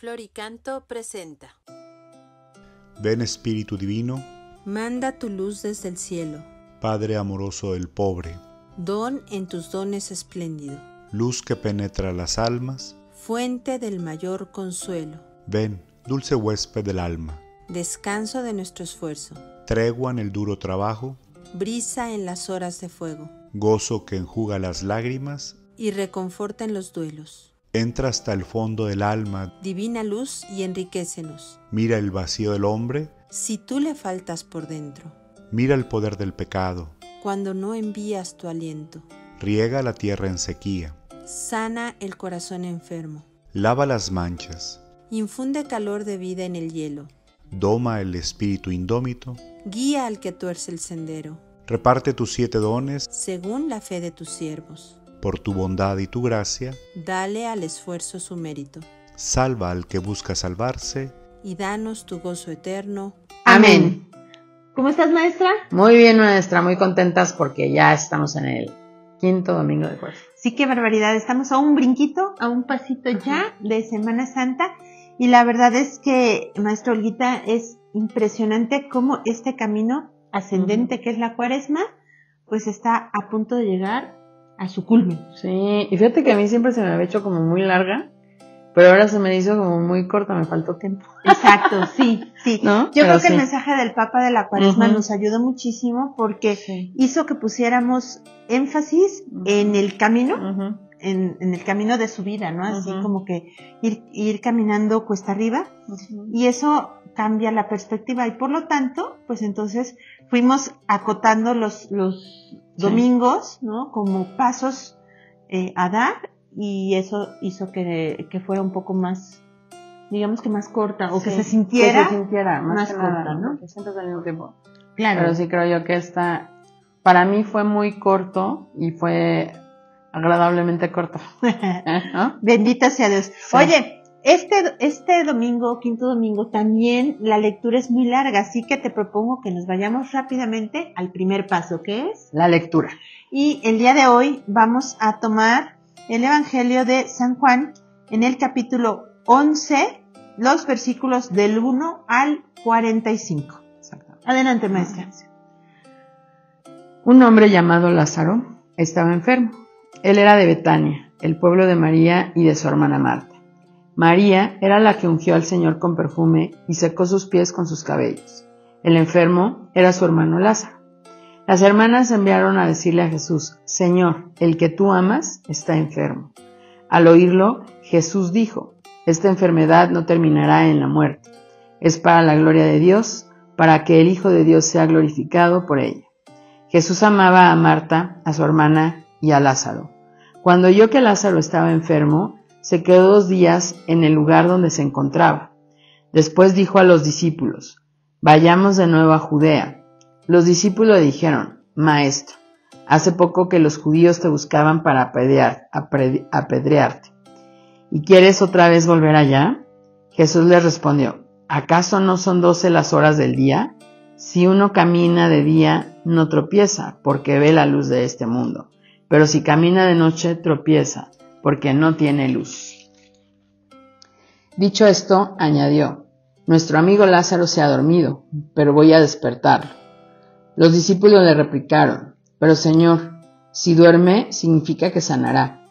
Floricanto presenta. Ven Espíritu Divino, Manda tu luz desde el cielo, Padre amoroso del pobre, don en tus dones espléndido, luz que penetra las almas. fuente del mayor consuelo, Ven, dulce huésped del alma, descanso de nuestro esfuerzo, tregua en el duro trabajo, brisa en las horas de fuego, gozo que enjuga las lágrimas. y reconforta en los duelos. Entra hasta el fondo del alma, Divina luz y enriquécenos, mira el vacío del hombre, si tú le faltas por dentro, mira el poder del pecado, cuando no envías tu aliento, riega la tierra en sequía, sana el corazón enfermo, lava las manchas, infunde calor de vida en el hielo, doma el espíritu indómito, guía al que tuerce el sendero, reparte tus 7 dones, según la fe de tus siervos. por tu bondad y tu gracia, Dale al esfuerzo su mérito, salva al que busca salvarse. y danos tu gozo eterno. Amén. ¿Cómo estás, maestra? Muy bien, maestra, muy contentas porque ya estamos en el 5º domingo de Cuaresma. Sí, qué barbaridad. Estamos a un brinquito, a un pasito ya de Semana Santa. Y la verdad es que, maestra Olguita, es impresionante cómo este camino ascendente que es la Cuaresma, pues está a punto de llegar a su culmen. Sí, y fíjate que a mí siempre se me había hecho como muy larga, pero ahora se me hizo como muy corta, me faltó tiempo. Exacto, sí, sí. ¿No? Yo Pero creo que sí. el mensaje del Papa de la Cuaresma Ujú. nos ayudó muchísimo porque Sí. hizo que pusiéramos énfasis en el camino, Ujú. en el camino de su vida, ¿no? Así Ujú. como que ir caminando cuesta arriba, y eso cambia la perspectiva, y por lo tanto, pues entonces fuimos acotando los domingos, ¿no? Como pasos a dar, y eso hizo que fuera un poco más, digamos que más corta, o que Sí, se sintiera, que se sintiera más que corta, nada, ¿no? Que siempre es al mismo tiempo. Claro. Pero sí creo yo que para mí fue muy corto y fue agradablemente corto. ¿No? Bendito sea Dios. Sí. Oye, este domingo, 5º domingo, también la lectura es muy larga, así que te propongo que nos vayamos rápidamente al primer paso, que es, La lectura. y el día de hoy vamos a tomar el Evangelio de San Juan en el capítulo 11, los versículos del 1 al 45. Exactamente. Adelante, maestra. Un hombre llamado Lázaro estaba enfermo. Él era de Betania, el pueblo de María y de su hermana Marta. María era la que ungió al Señor con perfume y secó sus pies con sus cabellos. El enfermo era su hermano Lázaro. Las hermanas enviaron a decirle a Jesús: Señor, el que tú amas está enfermo. Al oírlo, Jesús dijo: Esta enfermedad no terminará en la muerte. Es para la gloria de Dios, para que el Hijo de Dios sea glorificado por ella. Jesús amaba a Marta, a su hermana y a Lázaro. Cuando oyó que Lázaro estaba enfermo, se quedó 2 días en el lugar donde se encontraba. Después dijo a los discípulos: Vayamos de nuevo a Judea. Los discípulos le dijeron: Maestro, hace poco que los judíos te buscaban para apedrearte. ¿Y quieres otra vez volver allá? Jesús les respondió: ¿Acaso no son 12 las horas del día? Si uno camina de día, no tropieza, porque ve la luz de este mundo. Pero si camina de noche, tropieza, porque no tiene luz. Dicho esto, añadió: Nuestro amigo Lázaro se ha dormido, pero voy a despertarlo. Los discípulos le replicaron: Pero Señor, si duerme, significa que sanará.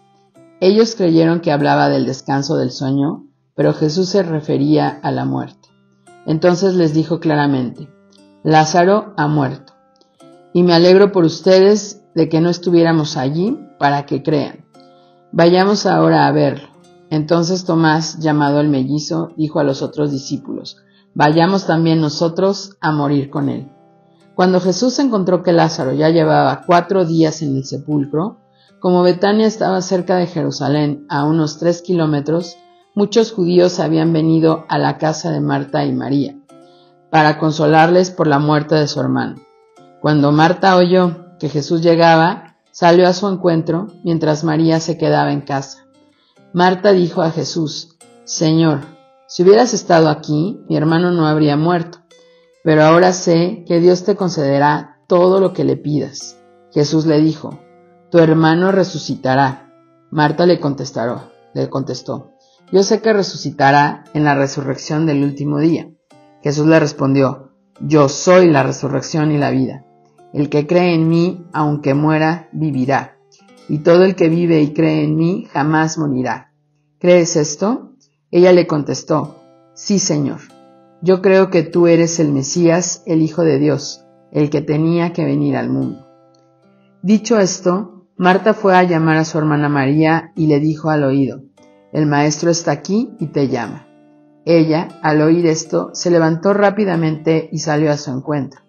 Ellos creyeron que hablaba del descanso del sueño, pero Jesús se refería a la muerte. Entonces les dijo claramente: Lázaro ha muerto, y me alegro por ustedes de que no estuviéramos allí para que crean. Vayamos ahora a verlo. Entonces Tomás, llamado el mellizo, dijo a los otros discípulos: Vayamos también nosotros a morir con él. Cuando Jesús encontró que Lázaro ya llevaba 4 días en el sepulcro, como Betania estaba cerca de Jerusalén, a unos 3 kilómetros, muchos judíos habían venido a la casa de Marta y María para consolarles por la muerte de su hermano. Cuando Marta oyó que Jesús llegaba, salió a su encuentro, mientras María se quedaba en casa. Marta dijo a Jesús: Señor, si hubieras estado aquí, mi hermano no habría muerto. Pero ahora sé que Dios te concederá todo lo que le pidas. Jesús le dijo: Tu hermano resucitará. Marta le contestó: yo sé que resucitará en la resurrección del último día. Jesús le respondió, yo soy la resurrección y la vida. El que cree en mí, aunque muera, vivirá. Y todo el que vive y cree en mí, jamás morirá. ¿Crees esto? Ella le contestó, sí, Señor. Yo creo que tú eres el Mesías, el Hijo de Dios, el que tenía que venir al mundo. Dicho esto, Marta fue a llamar a su hermana María y le dijo al oído, el maestro está aquí y te llama. Ella, al oír esto, se levantó rápidamente y salió a su encuentro,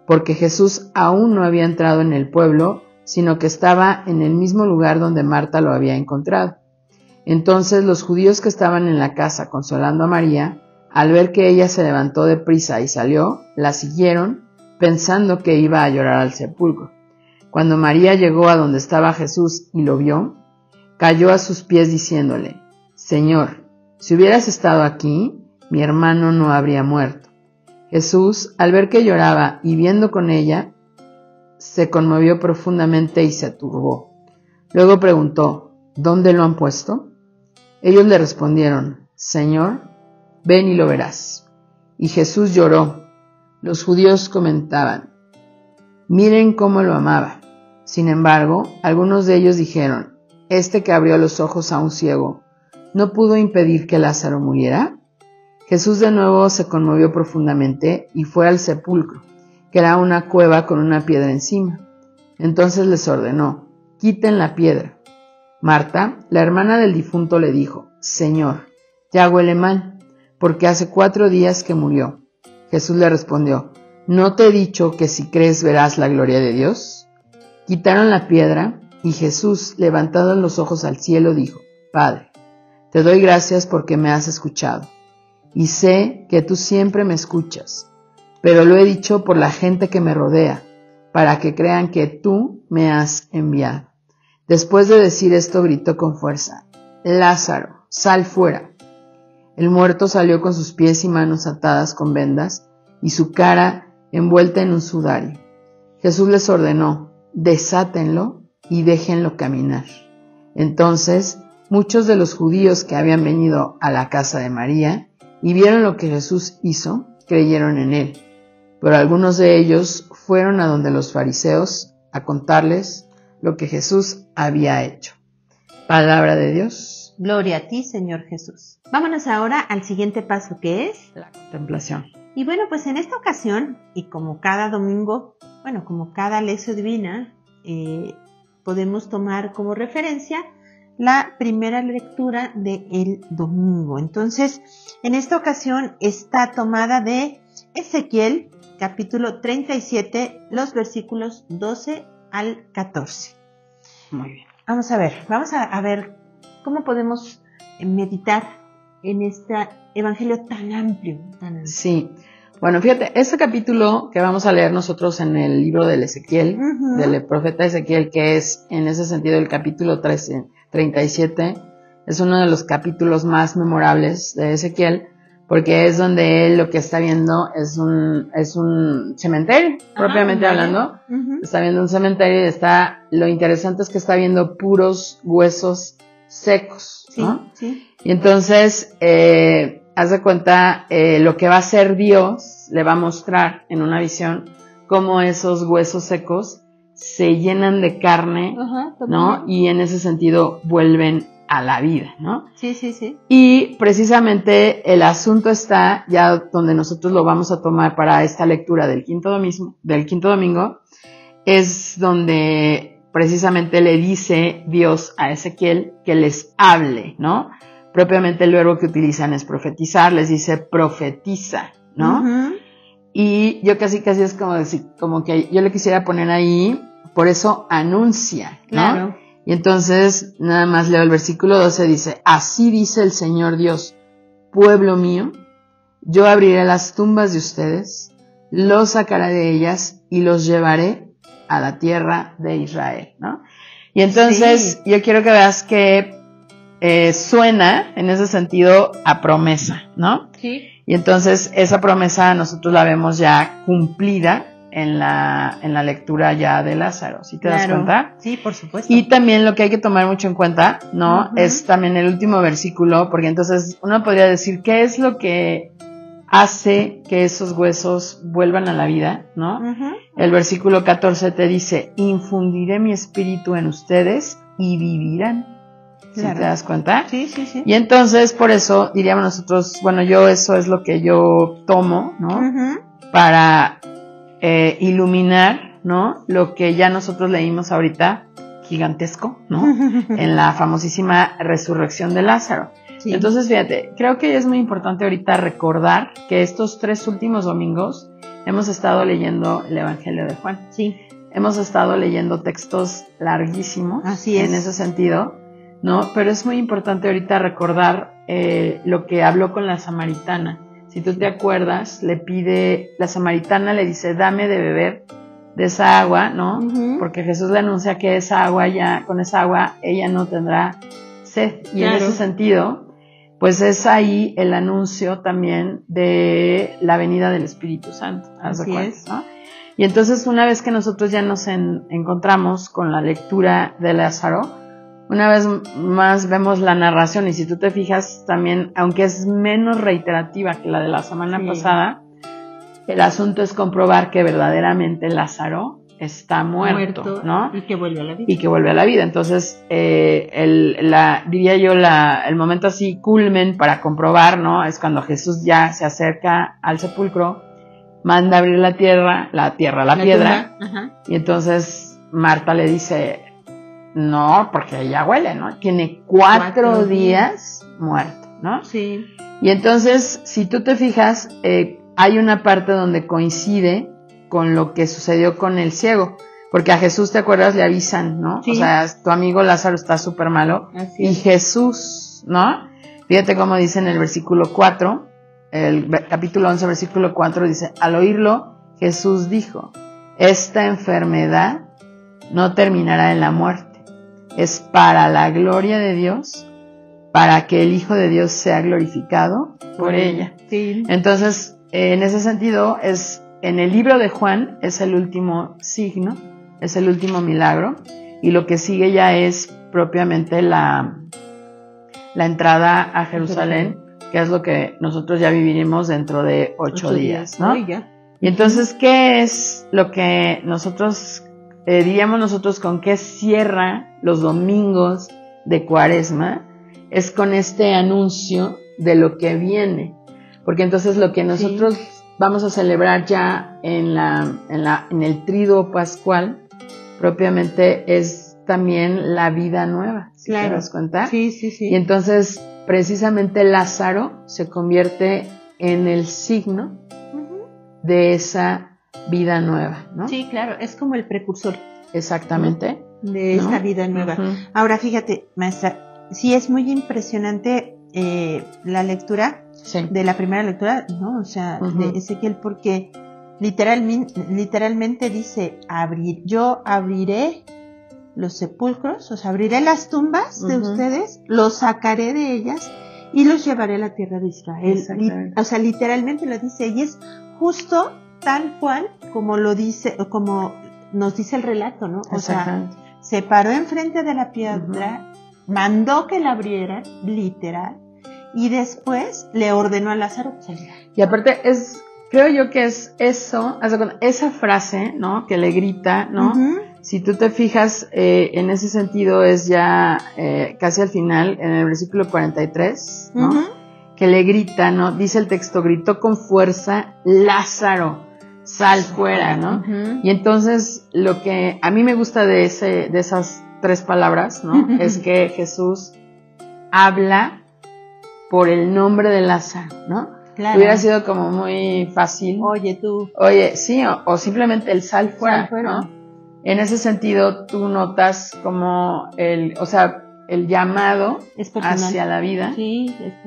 porque Jesús aún no había entrado en el pueblo, sino que estaba en el mismo lugar donde Marta lo había encontrado. Entonces los judíos que estaban en la casa consolando a María, al ver que ella se levantó deprisa y salió, la siguieron, pensando que iba a llorar al sepulcro. Cuando María llegó a donde estaba Jesús y lo vio, cayó a sus pies diciéndole, Señor, si hubieras estado aquí, mi hermano no habría muerto. Jesús, al ver que lloraba y viendo con ella, se conmovió profundamente y se turbó. Luego preguntó, ¿dónde lo han puesto? Ellos le respondieron, Señor, ven y lo verás. Y Jesús lloró. Los judíos comentaban, miren cómo lo amaba. Sin embargo, algunos de ellos dijeron, este que abrió los ojos a un ciego, ¿no pudo impedir que Lázaro muriera? Jesús de nuevo se conmovió profundamente y fue al sepulcro, que era una cueva con una piedra encima. Entonces les ordenó, quiten la piedra. Marta, la hermana del difunto, le dijo, Señor, ya huele mal, porque hace 4 días que murió. Jesús le respondió, ¿no te he dicho que si crees verás la gloria de Dios? Quitaron la piedra y Jesús, levantando los ojos al cielo, dijo, Padre, te doy gracias porque me has escuchado, y sé que tú siempre me escuchas, pero lo he dicho por la gente que me rodea, para que crean que tú me has enviado. Después de decir esto, gritó con fuerza, Lázaro, sal fuera. El muerto salió con sus pies y manos atadas con vendas y su cara envuelta en un sudario. Jesús les ordenó, desátenlo y déjenlo caminar. Entonces, muchos de los judíos que habían venido a la casa de María y vieron lo que Jesús hizo, creyeron en él. Pero algunos de ellos fueron a donde los fariseos a contarles lo que Jesús había hecho. Palabra de Dios. Gloria a ti, Señor Jesús. Vámonos ahora al siguiente paso, que es La contemplación. Y bueno, pues en esta ocasión, y como cada domingo, como cada lección divina, podemos tomar como referencia la primera lectura del domingo. Entonces, en esta ocasión está tomada de Ezequiel, capítulo 37, los versículos 12 al 14. Muy bien. Vamos a ver cómo podemos meditar en este evangelio tan amplio. Sí, bueno, fíjate, este capítulo que vamos a leer nosotros en el libro del Ezequiel, del profeta Ezequiel, que es en ese sentido el capítulo 37, es uno de los capítulos más memorables de Ezequiel, porque es donde él lo que está viendo es un cementerio, propiamente hablando. Está viendo un cementerio y lo interesante es que está viendo puros huesos secos, ¿no? Sí. Y entonces, haz de cuenta, lo que va a hacer Dios le va a mostrar en una visión cómo esos huesos secos se llenan de carne, ¿no? Y en ese sentido vuelven a la vida, ¿no? Sí, sí, sí. Y precisamente el asunto está ya donde nosotros lo vamos a tomar para esta lectura del quinto domingo, es donde precisamente le dice Dios a Ezequiel que les hable, ¿no? Propiamente el verbo que utilizan es profetizar, les dice profetiza, ¿no? Y yo casi es como que yo le quisiera poner ahí, por eso anuncia, ¿no? Claro. Y entonces, nada más leo el versículo 12, dice, así dice el Señor Dios, pueblo mío, yo abriré las tumbas de ustedes, los sacaré de ellas y los llevaré a la tierra de Israel, ¿no? Y entonces, yo quiero que veas que suena, en ese sentido, a promesa, ¿no? Sí. Y entonces, esa promesa nosotros la vemos ya cumplida en la lectura ya de Lázaro, ¿sí te das cuenta? Sí, por supuesto. Y también lo que hay que tomar mucho en cuenta, ¿no? Uh-huh. Es también el último versículo, porque entonces uno podría decir, ¿qué es lo que hace que esos huesos vuelvan a la vida, ¿no? Uh-huh. El versículo 14 te dice, infundiré mi espíritu en ustedes y vivirán. ¿Sí te das cuenta? Sí, sí, sí. Y entonces, por eso, diríamos nosotros, bueno, eso es lo que yo tomo, ¿no? Uh-huh. Para iluminar, ¿no? Lo que ya nosotros leímos ahorita, gigantesco, ¿no? En la famosísima resurrección de Lázaro. Sí. Entonces, fíjate, creo que es muy importante ahorita recordar que estos 3 últimos domingos hemos estado leyendo el Evangelio de Juan. Sí. Hemos estado leyendo textos larguísimos. Así es. En ese sentido, ¿no? Pero es muy importante ahorita recordar lo que habló con la samaritana. Si tú te acuerdas, la samaritana le dice, dame de beber de esa agua, ¿no? Uh-huh. Porque Jesús le anuncia que con esa agua ella no tendrá sed. Y en ese sentido, pues es ahí el anuncio también de la venida del Espíritu Santo. Así es. ¿No? Y entonces, una vez que nosotros ya nos encontramos con la lectura de Lázaro, una vez más vemos la narración, y si tú te fijas también, aunque es menos reiterativa que la de la semana pasada, el asunto es comprobar que verdaderamente Lázaro está muerto, ¿no? Y que vuelve a la vida. Y que vuelve a la vida. Entonces, diría yo, el momento así culmen para comprobar, ¿no? Es cuando Jesús ya se acerca al sepulcro, manda abrir la piedra, y entonces Marta le dice, no, porque ella huele, ¿no? Tiene 4 días muerto, ¿no? Sí. Y entonces, si tú te fijas, hay una parte donde coincide con lo que sucedió con el ciego, porque a Jesús, ¿te acuerdas? Le avisan, ¿no? Sí. O sea, tu amigo Lázaro está súper malo. Así y es. Jesús, ¿no? Fíjate cómo dice en el versículo 4, el capítulo 11, versículo 4, dice, al oírlo, Jesús dijo, esta enfermedad no terminará en la muerte. Es para la gloria de Dios, para que el Hijo de Dios sea glorificado por ella. Sí. Entonces, en ese sentido, en el libro de Juan es el último signo, es el último milagro, y lo que sigue ya es propiamente la entrada a Jerusalén, que es lo que nosotros ya viviremos dentro de 8 días, ¿no? Y entonces, ¿qué es lo que nosotros diríamos nosotros con qué cierra los domingos de Cuaresma? Es con este anuncio de lo que viene, porque entonces lo que nosotros vamos a celebrar ya en el Tríduo Pascual propiamente es también la vida nueva, ¿sí? Claro. ¿Te das cuenta? Sí, sí, sí. Y entonces precisamente Lázaro se convierte en el signo de esa vida nueva, ¿no? Sí, claro, es como el precursor. Exactamente. De esta vida nueva. Uh-huh. Ahora, fíjate, maestra, sí es muy impresionante la lectura de la primera lectura, ¿no? O sea, de Ezequiel, porque literalmente dice, yo abriré los sepulcros, o sea, abriré las tumbas de ustedes, los sacaré de ellas y los llevaré a la tierra de Israel. O sea, literalmente lo dice, y es justo tal cual como lo dice, como nos dice el relato, ¿no? O sea, se paró enfrente de la piedra, mandó que la abrieran, literal, y después le ordenó a Lázaro que saliera. Y aparte creo yo que es eso, esa frase, ¿no? Que le grita, ¿no? Si tú te fijas, en ese sentido es ya casi al final, en el versículo 43, ¿no? Que le grita, ¿no? Dice el texto, gritó con fuerza, Lázaro, sal fuera, ¿no? Y entonces lo que a mí me gusta de esas 3 palabras, ¿no? Es que Jesús habla por el nombre de Lázaro, ¿no? Claro. Hubiera sido como muy fácil. Oye, sí, o simplemente el sal fuera, ¿no? En ese sentido, tú notas como el llamado hacia la vida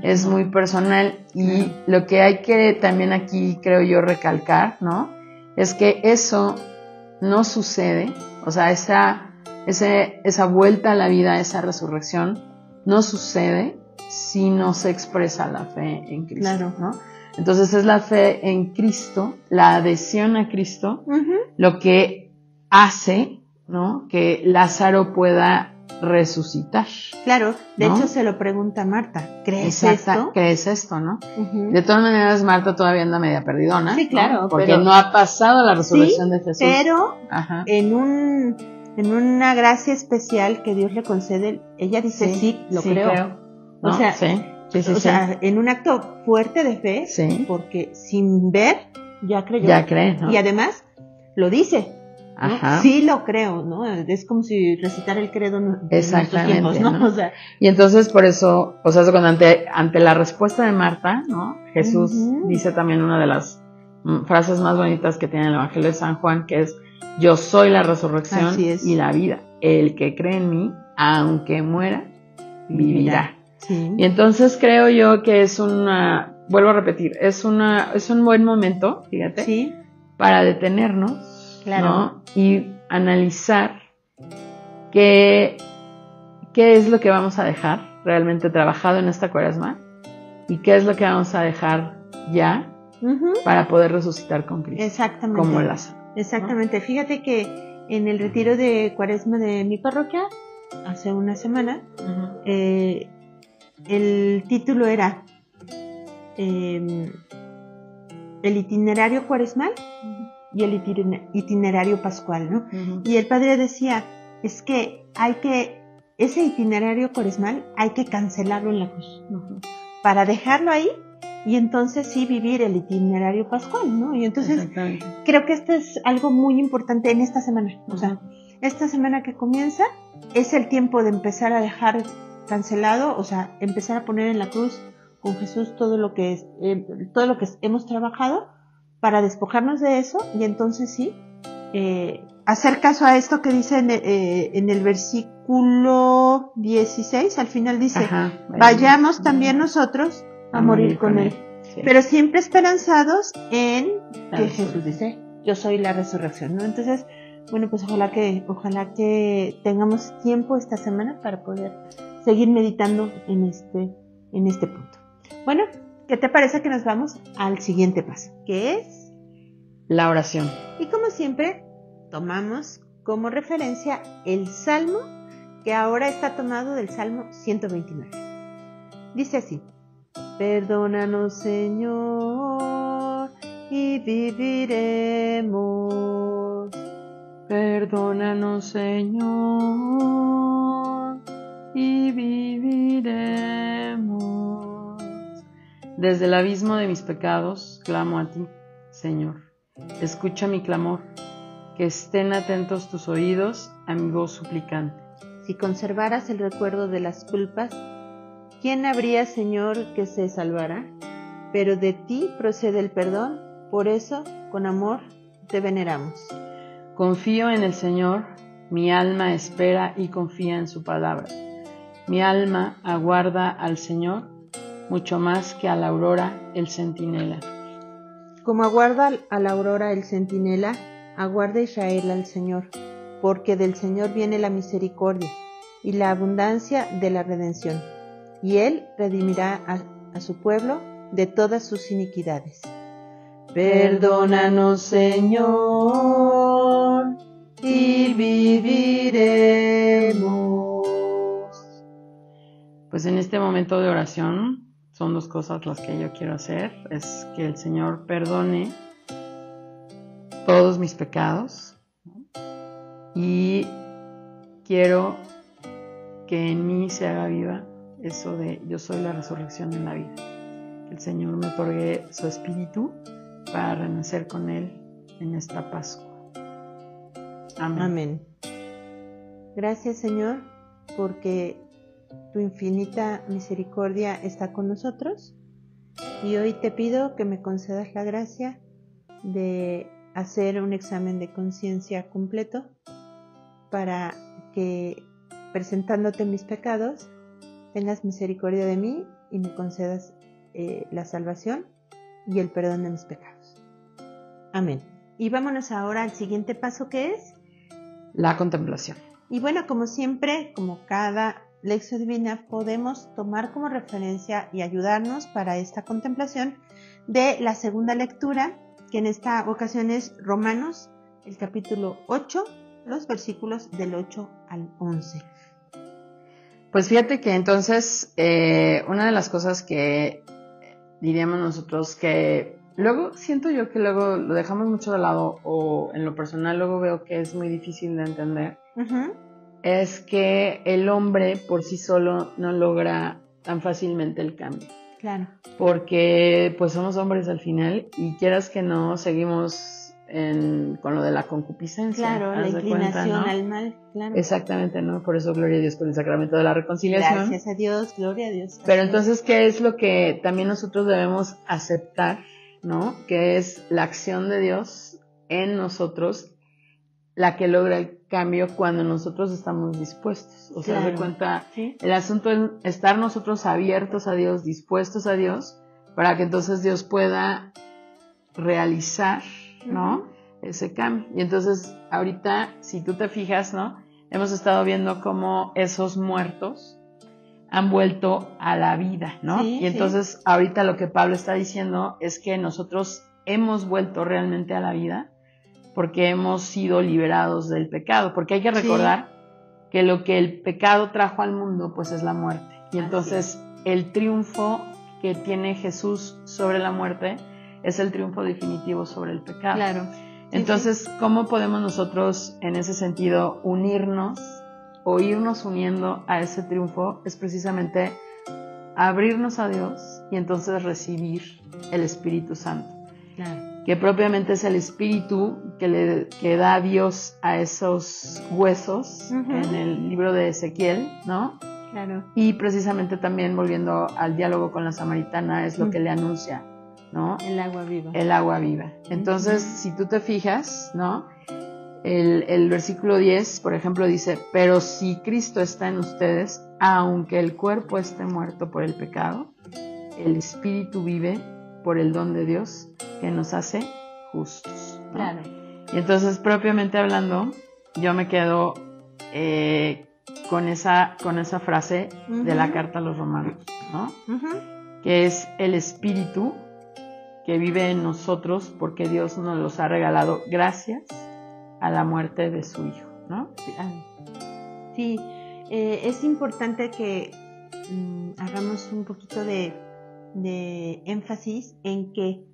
es muy personal, y lo que hay que también aquí, creo yo, recalcar, ¿no? Es que eso no sucede, o sea, esa vuelta a la vida, esa resurrección, no sucede si no se expresa la fe en Cristo, Claro. ¿no? Entonces es la fe en Cristo, la adhesión a Cristo, lo que hace, ¿no?, que Lázaro pueda resucitar. Claro, de ¿no? hecho se lo pregunta Marta, ¿crees Exacta, esto? ¿crees esto, no? Ujú. De todas maneras, Marta todavía anda media perdidona, Sí, claro, ¿no? Porque pero- no ha pasado la resurrección Sí, de Jesús. pero Ajá. en una gracia especial que Dios le concede, ella dice, sí, lo creo. ¿no? O sea, sí, o sea, en un acto fuerte de fe, Sí. porque sin ver, ya creyó. Ya cree, ¿no? Y además, lo dice, ¿no? Ajá. Sí lo creo, ¿no? Es como si recitara el credo en nuestros Exactamente, tiempos, ¿no? ¿no? O sea, Y entonces por eso, o sea, cuando ante la respuesta de Marta, ¿no? Jesús Ujú. dice también una de las frases más bonitas que tiene el Evangelio de San Juan, que es: yo soy la resurrección Así es. y la vida. El que cree en mí, aunque muera, vivirá. Sí. Y entonces creo yo que es vuelvo a repetir, es un buen momento, fíjate, Sí, para detenernos, claro. ¿no? Y analizar qué es lo que vamos a dejar realmente trabajado en esta Cuaresma y qué es lo que vamos a dejar ya Ujú. para poder resucitar con Cristo, Exactamente. como Lázaro. Exactamente. Fíjate que en el retiro de Cuaresma de mi parroquia, hace una semana, el título era el itinerario cuaresmal y el itinerario pascual, ¿no? Y el padre decía, es que ese itinerario cuaresmal hay que cancelarlo en la cruz, para dejarlo ahí y entonces sí vivir el itinerario pascual, ¿no? Y entonces Exactamente. creo que esto es algo muy importante en esta semana. O sea, esta semana que comienza es el tiempo de empezar a dejar cancelado, o sea, empezar a poner en la cruz con Jesús todo lo que hemos trabajado, para despojarnos de eso y entonces sí, hacer caso a esto que dice en el versículo 16, al final dice, vayamos también nosotros a morir con él. Sí. Pero siempre esperanzados en La que resurrección. Jesús dice, yo soy la resurrección, ¿no? Entonces, bueno, pues ojalá que tengamos tiempo esta semana para poder seguir meditando en este punto. Bueno, ¿qué te parece que nos vamos al siguiente paso? Que es, La oración. y como siempre, tomamos como referencia el Salmo, que ahora está tomado del Salmo 129. Dice así, perdónanos, Señor, y viviremos. Perdónanos, Señor, y viviremos. Desde el abismo de mis pecados clamo a ti, Señor. Escucha mi clamor, que estén atentos tus oídos a mi voz suplicante. Si conservaras el recuerdo de las culpas, ¿quién habría, Señor, que se salvara? Pero de ti procede el perdón, por eso, con amor, te veneramos. Confío en el Señor, mi alma espera y confía en su palabra. Mi alma aguarda al Señor, mucho más que a la aurora el centinela. Como aguarda a la aurora el centinela, aguarda Israel al Señor, porque del Señor viene la misericordia y la abundancia de la redención, y Él redimirá a su pueblo de todas sus iniquidades. Perdónanos, Señor, y viviremos. Pues en este momento de oración son dos cosas las que yo quiero hacer. Es que el Señor perdone todos mis pecados y quiero que en mí se haga viva eso de yo soy la resurrección en la vida. Que el Señor me otorgue su espíritu para renacer con Él en esta Pascua. Amén. Amén. Gracias, Señor, porque tu infinita misericordia está con nosotros y hoy te pido que me concedas la gracia de hacer un examen de conciencia completo para que, presentándote mis pecados, tengas misericordia de mí y me concedas la salvación y el perdón de mis pecados. Amén. Y vámonos ahora al siguiente paso, que es, la contemplación. y bueno, como siempre, como cada Lección Divina podemos tomar como referencia y ayudarnos para esta contemplación de la segunda lectura, que en esta ocasión es Romanos, el capítulo 8, los versículos del 8 al 11. Pues fíjate que entonces una de las cosas que diríamos nosotros que luego siento yo que luego lo dejamos mucho de lado, o en lo personal luego veo que es muy difícil de entender, es que el hombre por sí solo no logra tan fácilmente el cambio. Claro. Porque pues somos hombres al final y quieras que no, seguimos con lo de la concupiscencia. Claro, la inclinación al mal, claro. Exactamente, ¿no? Por eso gloria a Dios por el sacramento de la reconciliación. Gracias a Dios, gloria a Dios. Pero entonces, ¿qué es lo que también nosotros debemos aceptar, ¿no? Que es la acción de Dios en nosotros, la que logra el cambio cuando nosotros estamos dispuestos. O sea, claro. de cuenta, ¿sí? El asunto es estar nosotros abiertos a Dios, dispuestos a Dios, para que entonces Dios pueda realizar, ¿no? Ese cambio. Y entonces, ahorita, si tú te fijas, ¿no? Hemos estado viendo cómo esos muertos han vuelto a la vida, ¿no? Sí, y entonces, ahorita lo que Pablo está diciendo es que nosotros hemos vuelto realmente a la vida porque hemos sido liberados del pecado. Porque hay que recordar que lo que el pecado trajo al mundo, pues es la muerte. Y entonces, el triunfo que tiene Jesús sobre la muerte es el triunfo definitivo sobre el pecado. Claro. Entonces, ¿cómo podemos nosotros en ese sentido unirnos o irnos uniendo a ese triunfo? Es precisamente abrirnos a Dios y entonces recibir el Espíritu Santo. Claro. Que propiamente es el Espíritu que da Dios a esos huesos en el libro de Ezequiel, ¿no? Claro. Y precisamente también volviendo al diálogo con la samaritana es lo que le anuncia, ¿no? El agua viva. El agua viva. Entonces, si tú te fijas, ¿no? El versículo 10, por ejemplo, dice, pero si Cristo está en ustedes, aunque el cuerpo esté muerto por el pecado, el Espíritu vive por el don de Dios que nos hace justos, ¿no? Claro. Y entonces, propiamente hablando, yo me quedo con esa frase de la carta a los romanos, ¿no? Que es el Espíritu que vive en nosotros porque Dios nos los ha regalado gracias a la muerte de su Hijo, ¿no? Sí, es importante que hagamos un poquito de énfasis en que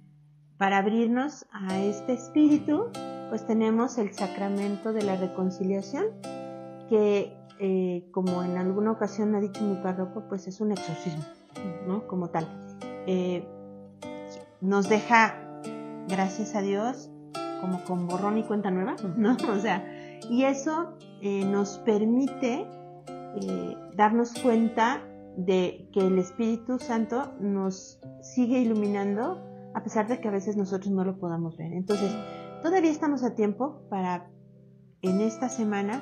para abrirnos a este Espíritu, pues tenemos el sacramento de la reconciliación, que como en alguna ocasión ha dicho mi párroco, pues es un exorcismo, ¿no? Como tal. Nos deja, gracias a Dios, como con borrón y cuenta nueva, ¿no? O sea, y eso nos permite darnos cuenta de que el Espíritu Santo nos sigue iluminando a pesar de que a veces nosotros no lo podamos ver. Entonces, todavía estamos a tiempo para en esta semana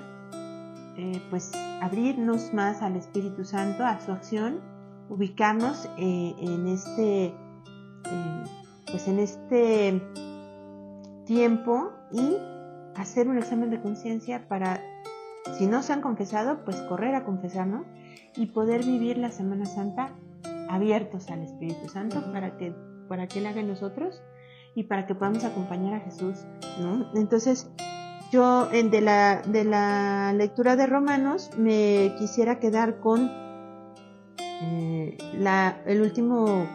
pues abrirnos más al Espíritu Santo, a su acción, ubicarnos en este tiempo y hacer un examen de conciencia para, si no se han confesado, pues correr a confesarnos y poder vivir la Semana Santa abiertos al Espíritu Santo para que Él haga en nosotros y para que podamos acompañar a Jesús, ¿no? Entonces, yo de la lectura de Romanos me quisiera quedar con el último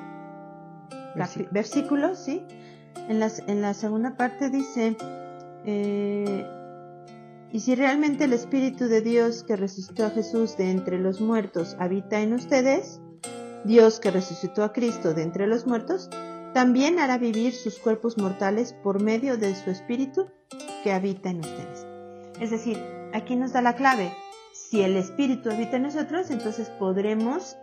versículo, ¿sí? En la segunda parte dice, y si realmente el Espíritu de Dios que resucitó a Jesús de entre los muertos habita en ustedes, Dios que resucitó a Cristo de entre los muertos, también hará vivir sus cuerpos mortales por medio de su Espíritu que habita en ustedes. Es decir, aquí nos da la clave. Si el Espíritu habita en nosotros, entonces podremos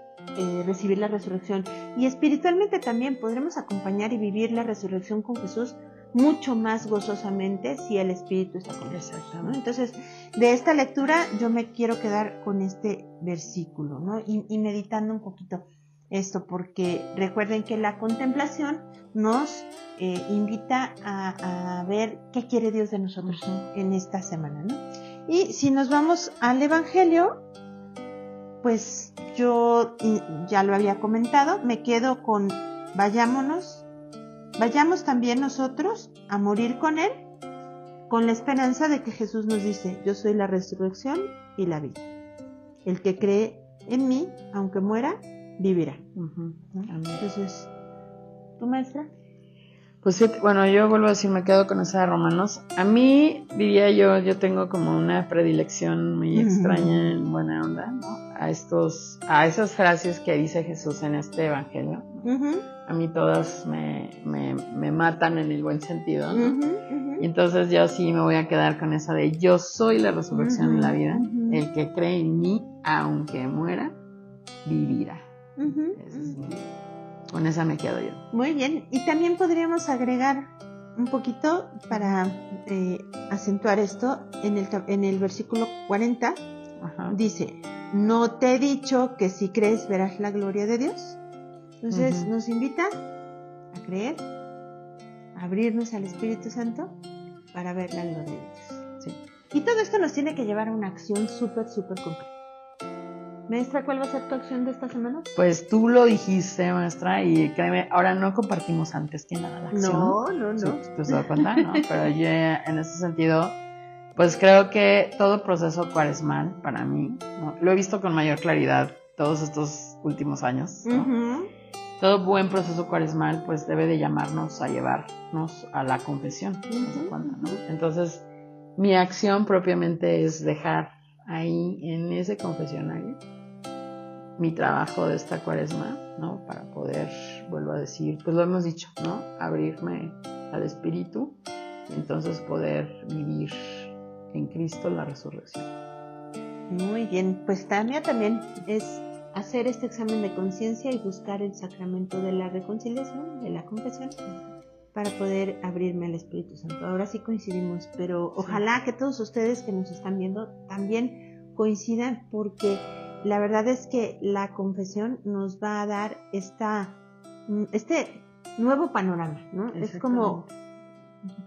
recibir la resurrección. Y espiritualmente también podremos acompañar y vivir la resurrección con Jesús mucho más gozosamente si el Espíritu está con nosotros, ¿no? Entonces, de esta lectura yo me quiero quedar con este versículo, ¿no? Y meditando un poquito esto, porque recuerden que la contemplación nos invita a ver qué quiere Dios de nosotros en esta semana, ¿no? Y si nos vamos al Evangelio, pues yo ya lo había comentado, me quedo con vayamos también nosotros a morir con Él, con la esperanza de que Jesús nos dice, yo soy la resurrección y la vida. El que cree en mí, aunque muera, vivirá. Uh-huh. Entonces, ¿tu maestra? Pues bueno, yo vuelvo a decir, me quedo con esa de Romanos. A mí, diría yo tengo como una predilección muy extraña en buena onda, ¿no? A esas frases que dice Jesús en este evangelio. A mí todas me matan en el buen sentido, ¿no? Y entonces yo sí me voy a quedar con esa de yo soy la resurrección y la vida. El que cree en mí, aunque muera, vivirá. Con esa me quedo yo. Muy bien, y también podríamos agregar un poquito para acentuar esto en el versículo 40. Ajá. Dice, ¿no te he dicho que si crees verás la gloria de Dios? Entonces nos invita a creer, a abrirnos al Espíritu Santo para ver la gloria de Dios. Sí. Y todo esto nos tiene que llevar a una acción súper concreta. Maestra, ¿cuál va a ser tu acción de esta semana? Pues tú lo dijiste, maestra, y créeme, ahora no compartimos antes que nada la acción. No. Sí, ¿te has dado cuenta? No, pero yo en ese sentido, pues creo que todo proceso cuaresmal para mí, ¿no? Lo he visto con mayor claridad todos estos últimos años, ¿no? Todo buen proceso cuaresmal pues debe de llamarnos a llevarnos a la confesión, ¿no? Entonces, mi acción propiamente es dejar ahí en ese confesionario mi trabajo de esta cuaresma, ¿no? Para poder, vuelvo a decir, pues lo hemos dicho, ¿no? Abrirme al Espíritu y entonces poder vivir en Cristo la resurrección. Muy bien, pues también es hacer este examen de conciencia y buscar el sacramento de la reconciliación, de la confesión, para poder abrirme al Espíritu Santo. Ahora sí coincidimos, pero ojalá que todos ustedes que nos están viendo también coincidan, porque la verdad es que la confesión nos va a dar este nuevo panorama, ¿no? Es como,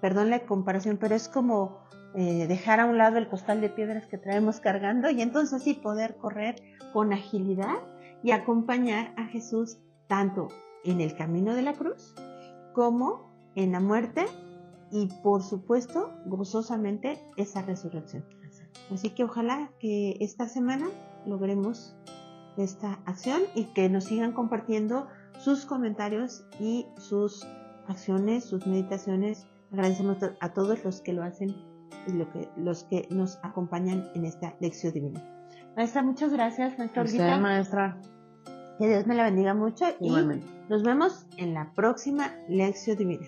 perdón la comparación, pero es como dejar a un lado el costal de piedras que traemos cargando y entonces sí poder correr con agilidad y acompañar a Jesús tanto en el camino de la cruz como en la muerte y por supuesto gozosamente esa resurrección. Así que ojalá que esta semana logremos esta acción y que nos sigan compartiendo sus comentarios y sus acciones, sus meditaciones. Agradecemos a todos los que lo hacen y los que nos acompañan en esta lección divina. Maestra, muchas gracias, maestra Olguita. Sí, maestra. Que Dios me la bendiga mucho. Igualmente. Y nos vemos en la próxima lección divina.